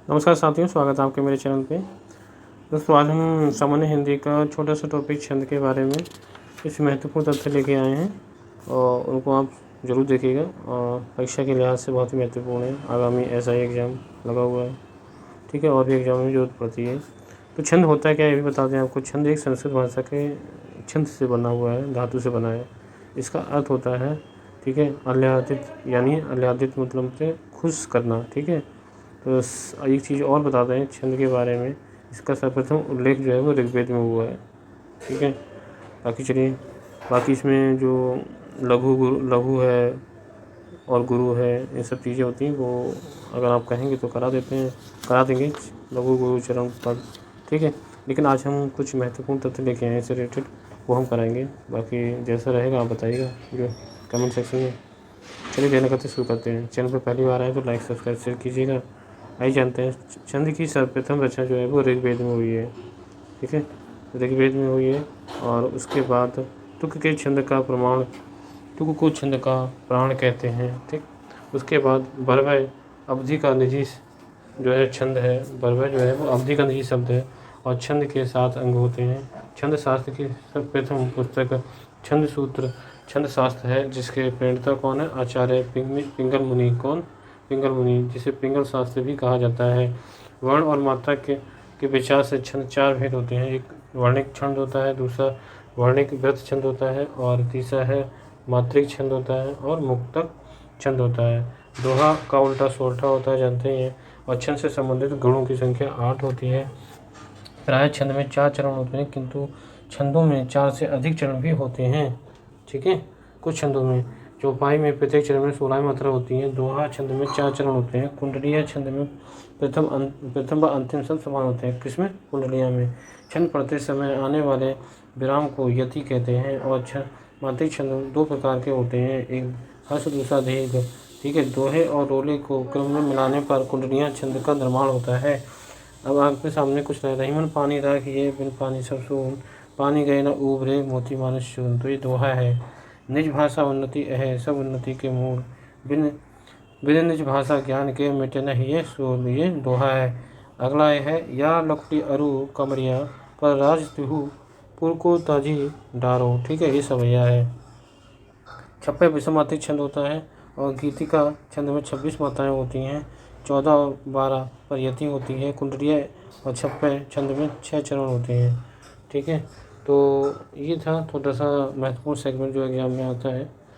नमस्कार साथियों, स्वागत है आपके मेरे चैनल पे। दोस्तों, आज हम सामान्य हिंदी का छोटा सा टॉपिक छंद के बारे में कुछ महत्वपूर्ण तथ्य लेके आए हैं और उनको आप ज़रूर देखिएगा। और परीक्षा के लिहाज से बहुत ही महत्वपूर्ण है। आगामी एसआई एग्ज़ाम लगा हुआ है, ठीक है, और भी एग्ज़ाम में ज़रूरत पड़ती है। तो छंद होता है क्या, ये भी बता दें आपको। छंद एक संस्कृत भाषा के छंद से बना हुआ है, धातु से बना है। इसका अर्थ होता है, ठीक है, आह्लादित, यानी आह्लादित मतलब से खुश करना, ठीक है। तो एक चीज़ और बता दें छंद के बारे में, इसका सर्वप्रथम उल्लेख जो है वो ऋग्वेद में हुआ है, ठीक है। बाकी इसमें जो लघु है और गुरु है, ये सब चीज़ें होती हैं, वो अगर आप कहेंगे तो करा देंगे लघु गुरु चरण पद, ठीक है। लेकिन आज हम कुछ महत्वपूर्ण तथ्य लेके आए हैं इससे रिलेटेड, वो हम कराएंगे। बाकी जैसा रहेगा आप बताइएगा जो कमेंट सेक्शन में। चलिए देर न करते शुरू करते हैं। चैनल पर पहली बार आए तो लाइक सब्सक्राइब शेयर कीजिएगा। आइए जानते हैं छंद की सर्वप्रथम रचना जो है वो ऋग्वेद में हुई है, ठीक है, ऋग्वेद में हुई है। और उसके बाद तुक को छंद का प्राण कहते हैं, ठीक। उसके बाद बरवय अवधि का निजी जो है छंद है, बरवय जो है वो अवधि का निजी शब्द है और छंद के 7 अंग होते हैं। छंद शास्त्र की सर्वप्रथम पुस्तक छंद सूत्र छंद शास्त्र है, जिसके प्रणेता कौन है? आचार्य पिंगल मुनि। कौन? पिंगल मुनि, जिसे पिंगल शास्त्र भी कहा जाता है। वर्ण और मात्रा के विचार से छंद 4 भेद होते हैं। एक वर्णिक छंद होता है, दूसरा वर्णिक व्रत छंद होता है और तीसरा है मात्रिक छंद होता है और मुक्तक छंद होता है। दोहा का उल्टा सोरठा होता है, जानते ही हैं। और छंद से संबंधित गुणों की संख्या 8 होती है। प्राय छंद में 4 चरण होते हैं, किंतु छंदों में 4 से अधिक चरण भी होते हैं, ठीक है। कुछ छंदों में चौपाई में प्रत्येक चरण में 16 मात्रा होती हैं। दोहा छंद में 4 चरण होते हैं। कुंडलिया छंद में प्रथम व अंतिम शब्द समान होते हैं। किसमें? कुंडलिया में। छंद पढ़ते समय आने वाले विराम को यति कहते हैं। और मात्रिक छंद 2 प्रकार के होते हैं, एक हर्ष दूसरा दीर्घ, ठीक है। दोहे और रोले को क्रम में मिलाने पर कुंडलिया छंद का निर्माण होता है। अब आपके सामने कुछ रह रही मन पानी राखिए बिन पानी सब सून, पानी गए न उबरे मोती मानस चून। तो ये दोहा है। निज भाषा उन्नति है सब उन्नति के मूल, बिन निज भाषा ज्ञान के मिटे न ये सूल। ये दोहा है। अगला है या लकड़ी अरु कमरिया पर राज तिहु पुर को ताजी डारो, ठीक है। ये सवैया है। छप्पे विषमात्रिक छंद होता है और गीतिका छंद में 26 मात्राएं होती हैं। 14 और 12 पर यति होती है। कुंडलिया और छप्पे छंद में 6 चरण होते हैं, ठीक है। तो ये था थोड़ा सा महत्वपूर्ण सेगमेंट जो एग्जाम में आता है।